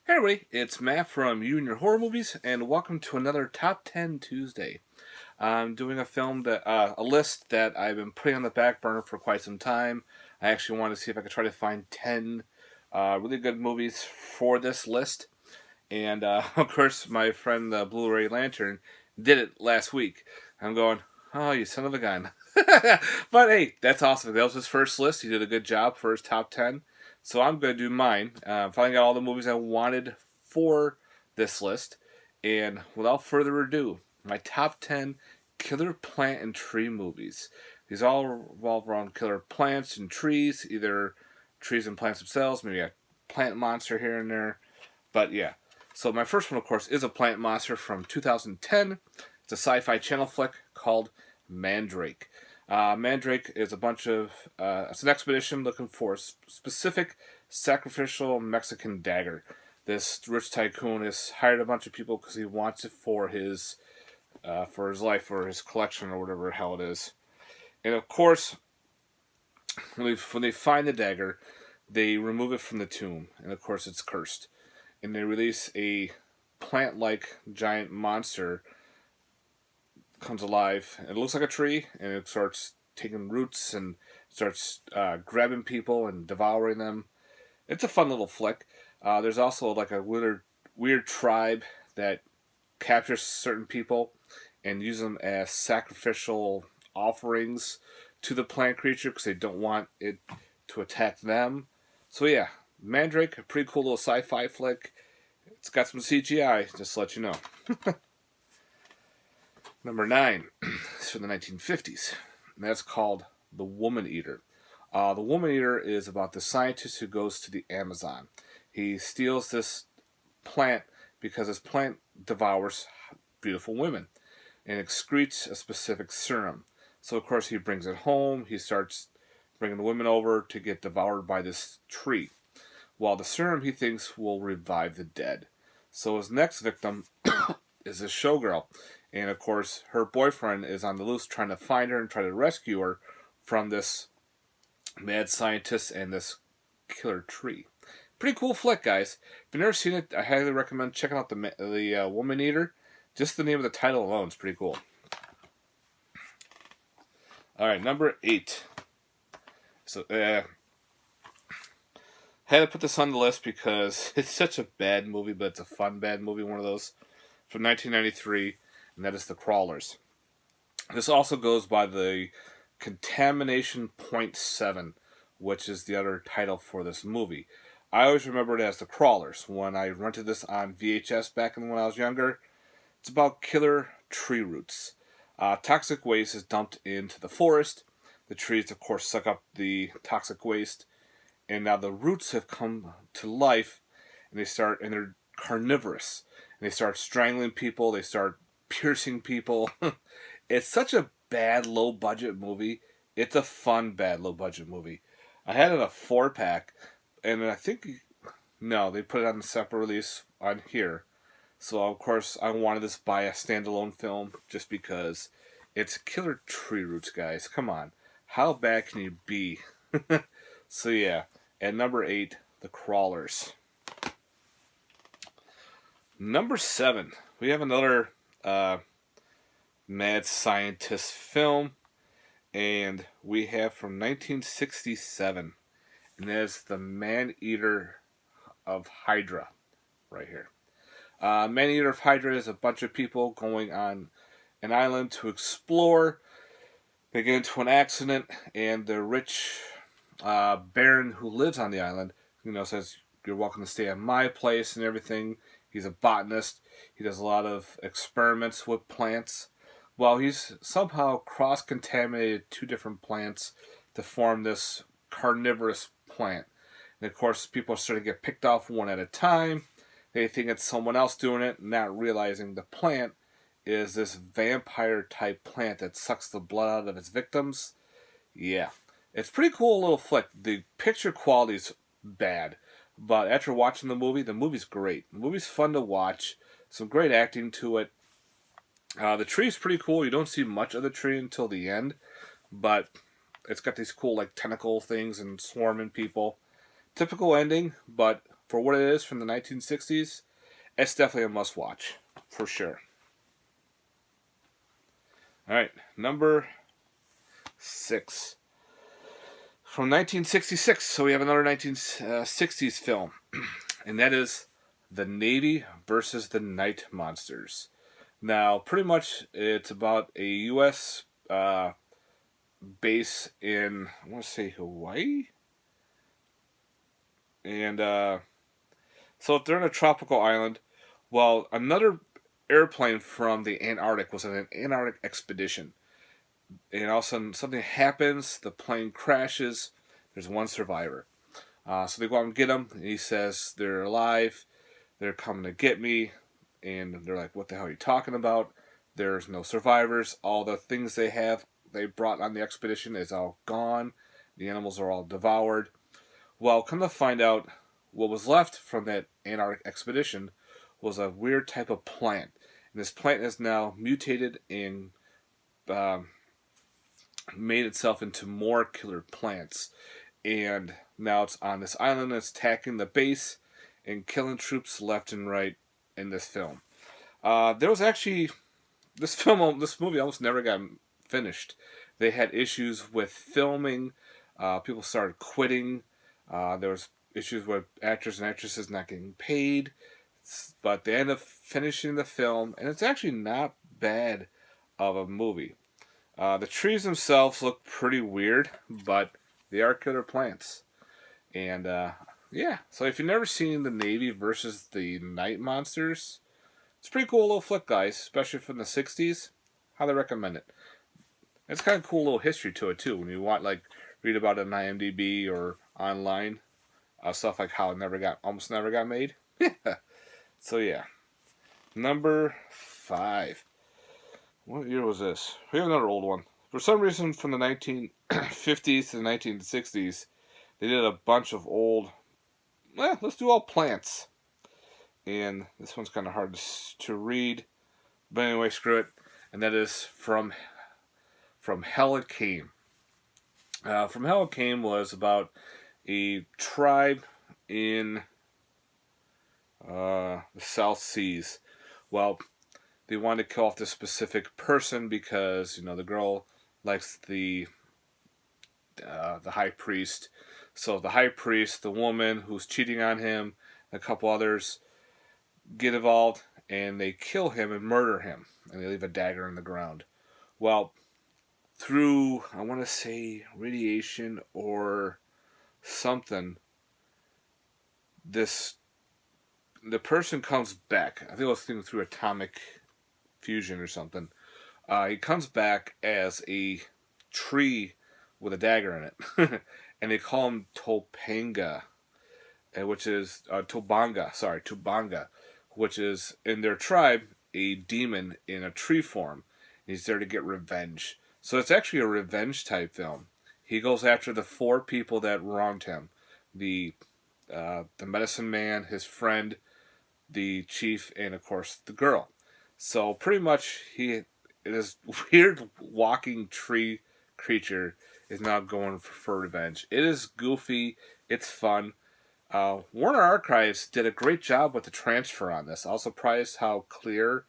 Hey everybody, it's Matt from You and Your Horror Movies, and welcome to another Top 10 Tuesday. I'm doing a list that I've been putting on the back burner for quite some time. I actually wanted to see if I could try to find 10 really good movies for this list. And of course, my friend the Blu-ray Lantern did it last week. I'm going, oh, you son of a gun. But hey, that's awesome. That was his first list. He did a good job for his top 10. So I'm going to do mine. Finally got all the movies I wanted for this list. And without further ado, my top 10 killer plant and tree movies. These all revolve around killer plants and trees, either trees and plants themselves, maybe a plant monster here and there. But yeah. So my first one, of course, is a plant monster from 2010. It's a sci-fi channel flick called Mandrake. Mandrake is it's an expedition looking for a specific sacrificial Mexican dagger. This rich tycoon has hired a bunch of people because he wants it for his life or his collection or whatever the hell it is. And of course, when they find the dagger, they remove it from the tomb, and of course it's cursed. And they release a plant-like giant monster comes alive. It looks like a tree, and it starts taking roots and starts grabbing people and devouring them. It's a fun little flick. There's also like a weird tribe that captures certain people and use them as sacrificial offerings to the plant creature because they don't want it to attack them. So yeah, Mandrake, a pretty cool little sci-fi flick. It's got some CGI, just to let you know. Number 9 is from the 1950s, and that's called The Woman Eater. The Woman Eater is about the scientist who goes to the Amazon. He steals this plant because this plant devours beautiful women and excretes a specific serum. So, of course, he brings it home. He starts bringing the women over to get devoured by this tree, while the serum he thinks will revive the dead. So his next victim is a showgirl. And of course, her boyfriend is on the loose trying to find her and try to rescue her from this mad scientist and this killer tree. Pretty cool flick, guys. If you've never seen it, I highly recommend checking out the Woman Eater. Just the name of the title alone is pretty cool. Alright, number 8. So, had to put this on the list because it's such a bad movie, but it's a fun bad movie, one of those, from 1993, and that is The Crawlers. This also goes by the Contamination Point 7, which is the other title for this movie. I always remember it as The Crawlers when I rented this on VHS back when I was younger. It's about killer tree roots. Toxic waste is dumped into the forest. The trees, of course, suck up the toxic waste. And now the roots have come to life, and they're carnivorous. And they start strangling people, they start piercing people. It's such a bad, low-budget movie. It's a fun, bad, low-budget movie. I had it in a 4-pack, and I think, no, they put it on a separate release on here. So, of course, I wanted this by a standalone film just because it's killer tree roots, guys. Come on. How bad can you be? So, yeah. At number 8, The Crawlers. Number 7, we have another mad scientist film, and we have from 1967, and that is The Maneater of Hydra, right here. Maneater of Hydra is a bunch of people going on an island to explore. They get into an accident, and the rich baron who lives on the island, says, "You're welcome to stay at my place," and everything. He's a botanist. He does a lot of experiments with plants. Well, he's somehow cross-contaminated 2 different plants to form this carnivorous plant. And of course, people are starting to get picked off one at a time. They think it's someone else doing it, not realizing the plant is this vampire-type plant that sucks the blood out of its victims. Yeah. It's a pretty cool little flick. The picture quality's bad, but after watching the movie's great. The movie's fun to watch. Some great acting to it. The tree's pretty cool. You don't see much of the tree until the end, but it's got these cool like tentacle things and swarming people. Typical ending, but for what it is from the 1960s, it's definitely a must-watch, for sure. Alright, number 6. From 1966, so we have another 1960s film, and that is The Navy versus the Night Monsters. Now, pretty much, it's about a U.S. Base in, I want to say, Hawaii? And, so they're in a tropical island. Well, another airplane from the Antarctic was on an Antarctic expedition. And all of a sudden, something happens, the plane crashes, there's one survivor. So they go out and get him, and he says they're alive, they're coming to get me, and they're like, what the hell are you talking about? There's no survivors, all the things they brought on the expedition is all gone, the animals are all devoured. Well, come to find out, what was left from that Antarctic expedition was a weird type of plant. And this plant is now mutated and made itself into more killer plants. And now it's on this island, it's attacking the base and killing troops left and right in this film. There was actually, this movie almost never got finished. They had issues with filming. People started quitting. There was issues with actors and actresses not getting paid. But they ended up finishing the film, and it's actually not bad of a movie. The trees themselves look pretty weird, but they are killer plants. And, yeah. So if you've never seen The Navy versus the Night Monsters, it's a pretty cool little flick, guys, especially from the 60s. Highly recommend it. It's kind of cool little history to it, too, when you want, like, read about it on IMDb or online. Stuff like how it almost never got made. So, yeah. Number 5. What year was this? We have another old one. For some reason, from the 1950s to the 1960s, they did a bunch of old, let's do all plants. And this one's kind of hard to read. But anyway, screw it. And that is From Hell It Came. From Hell It Came was about a tribe in the South Seas. Well, they wanted to kill off this specific person because, the girl likes the high priest. So the high priest, the woman who's cheating on him, a couple others get involved, and they kill him and murder him, and they leave a dagger in the ground. Well, through, I want to say, radiation or something, the person comes back. I think I was thinking through atomic fusion or something. He comes back as a tree with a dagger in it. And they call him Topanga, which is Tubanga, which is in their tribe a demon in a tree form. He's there to get revenge. So it's actually a revenge type film. He goes after the 4 people that wronged him: the medicine man, his friend, the chief, and of course the girl. So pretty much this weird walking tree creature is now going for revenge. It is goofy. It's fun. Warner Archives did a great job with the transfer on this. I was surprised how clear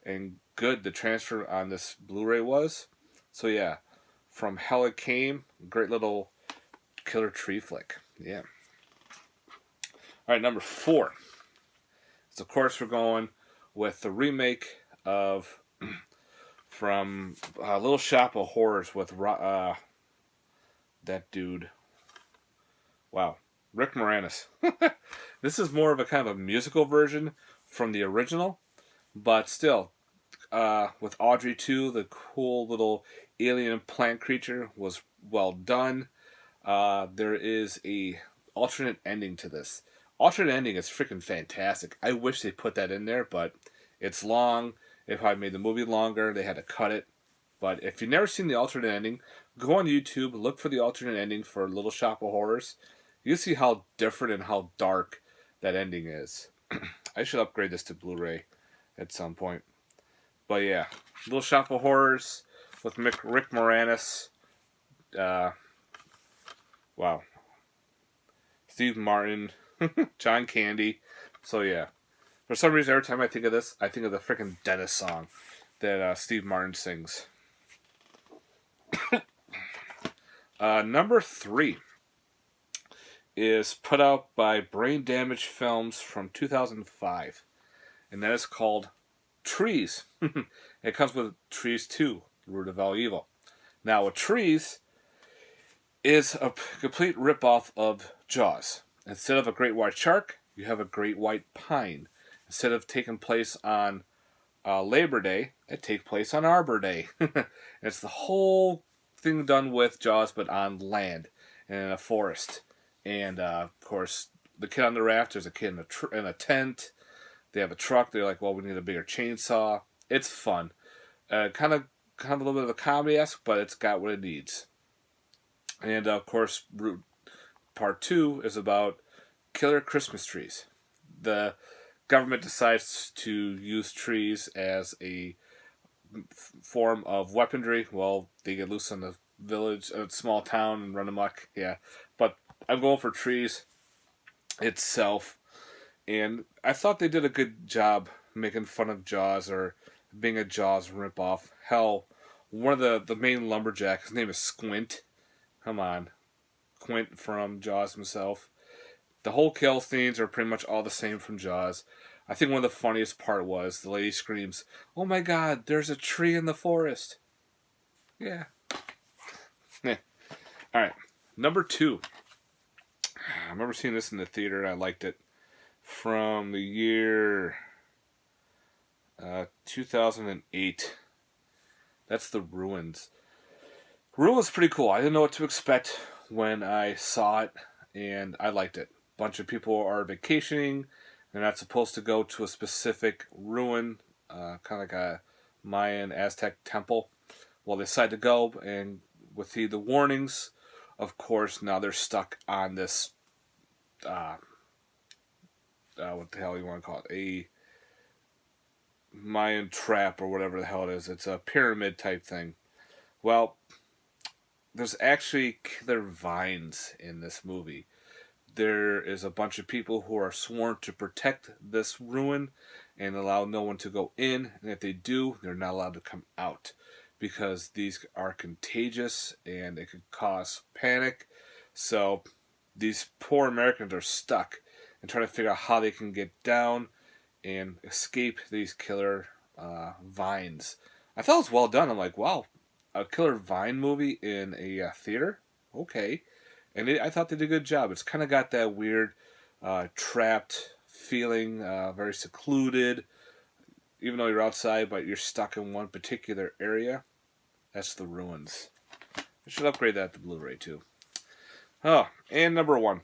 and good the transfer on this Blu-ray was. So yeah, From Hell It Came, great little killer tree flick. Yeah. Alright, number 4. So of course we're going with the remake of from Little Shop of Horrors with that dude. Wow. Rick Moranis. This is more of a kind of a musical version from the original, but still, with Audrey 2, the cool little alien plant creature was well done. There is a alternate ending to this. Alternate ending is freaking fantastic. I wish they put that in there, but it's long. If I made the movie longer, they had to cut it. But if you've never seen the alternate ending, go on YouTube, look for the alternate ending for Little Shop of Horrors. You see how different and how dark that ending is. I should upgrade this to Blu-ray at some point. But yeah, Little Shop of Horrors with Rick Moranis. Wow. Steve Martin. John Candy. So yeah. For some reason, every time I think of this, I think of the freaking Dennis song that Steve Martin sings. Number 3 is put out by Brain Damage Films from 2005. And that is called Trees. It comes with Trees 2, Root of All Evil. Now, with Trees is a complete ripoff of Jaws. Instead of a great white shark, you have a great white pine. Instead of taking place on Labor Day, it takes place on Arbor Day. It's the whole thing done with Jaws, but on land and in a forest. And of course, the kid on the raft, there's a kid in a tent. They have a truck. They're like, well, we need a bigger chainsaw. It's fun. Kind of a little bit of a comedy-esque, but it's got what it needs. And of course, Part 2 is about killer Christmas trees. The government decides to use trees as a form of weaponry. Well, they get loose in the village, a small town, and run amok. Yeah, but I'm going for Trees itself. And I thought they did a good job making fun of Jaws or being a Jaws ripoff. Hell, one of the main lumberjack, his name is Squint. Come on. Quint from Jaws himself. The whole kill scenes are pretty much all the same from Jaws. I think one of the funniest part was the lady screams, "Oh my God, there's a tree in the forest." Yeah. Alright, number 2. I remember seeing this in the theater and I liked it. From the year 2008. That's The Ruins. Ruins is pretty cool. I didn't know what to expect when I saw it, and I liked it. A bunch of people are vacationing. They're not supposed to go to a specific ruin, kind of like a Mayan Aztec temple. Well, they decide to go, and with the warnings, of course, now they're stuck on this, what the hell you want to call it? A Mayan trap or whatever the hell it is. It's a pyramid type thing. Well, there's actually killer vines in this movie. There is a bunch of people who are sworn to protect this ruin and allow no one to go in. And if they do, they're not allowed to come out because these are contagious and it could cause panic. So these poor Americans are stuck and trying to figure out how they can get down and escape these killer vines. I thought it was well done. I'm like, wow, a killer vine movie in a theater? Okay. And I thought they did a good job. It's kind of got that weird trapped feeling, very secluded. Even though you're outside, but you're stuck in one particular area. That's The Ruins. I should upgrade that to Blu-ray too. Oh, and number 1.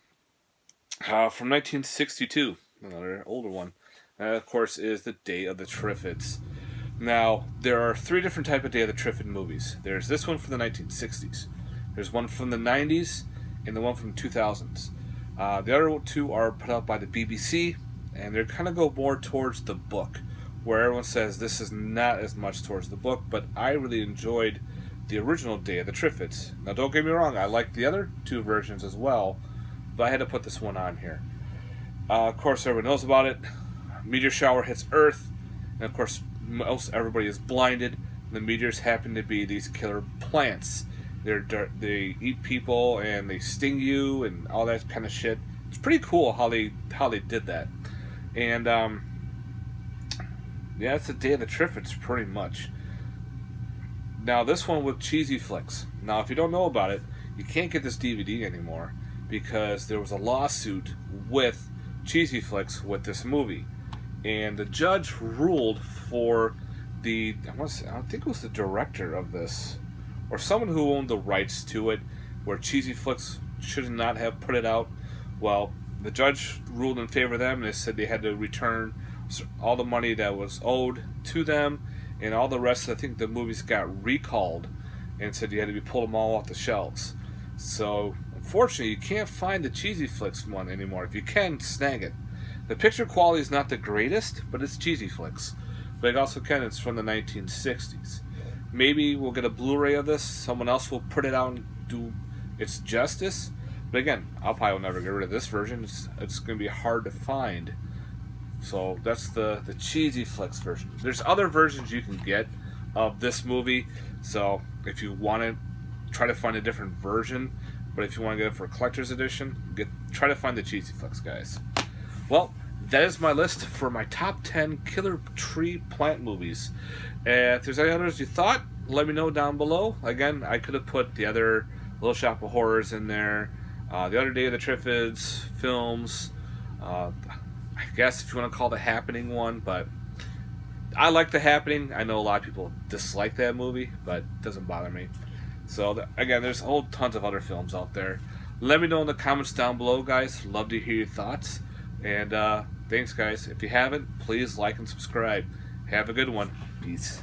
From 1962. Another older one. Of course, is The Day of the Triffids. Now, there are 3 different types of Day of the Triffids movies. There's this one from the 1960s. There's one from the 90s. And the one from 2000s. The other 2 are put out by the BBC. And they kind of go more towards the book. Where everyone says this is not as much towards the book. But I really enjoyed the original Day of the Triffids. Now, don't get me wrong. I like the other 2 versions as well. But I had to put this one on here. Of course, everyone knows about it. Meteor shower hits Earth, and of course, most everybody is blinded. The meteors happen to be these killer plants. They eat people and they sting you and all that kind of shit. It's pretty cool how they did that. And yeah, it's the Day of the Triffids pretty much. Now this one with cheesy flicks. Now if you don't know about it, you can't get this DVD anymore because there was a lawsuit with Cheesy Flicks with this movie. And the judge ruled for I think it was the director of this, or someone who owned the rights to it, where Cheesy Flicks should not have put it out. Well, the judge ruled in favor of them, and they said they had to return all the money that was owed to them, and all the rest. I think the movies got recalled, and said you had to be pulled them all off the shelves. So, unfortunately, you can't find the Cheesy Flicks one anymore. If you can, snag it. The picture quality is not the greatest, but it's Cheesy Flicks. But it also can, it's from the 1960s. Maybe we'll get a Blu-ray of this. Someone else will put it out and do its justice. But again, I'll probably never get rid of this version. It's going to be hard to find. So that's the cheesy flicks version. There's other versions you can get of this movie. So if you want to try to find a different version, but if you want to get it for a collector's edition, try to find the cheesy flicks, guys. Well, that is my list for my top 10 killer tree plant movies. If there's any others you thought, let me know down below. Again, I could have put the other Little Shop of Horrors in there. The other day, the Triffids films. I guess if you want to call The Happening one, but I like The Happening. I know a lot of people dislike that movie, but it doesn't bother me. So again, there's whole tons of other films out there. Let me know in the comments down below, guys. Love to hear your thoughts. And thanks, guys. If you haven't, please like and subscribe. Have a good one. Peace.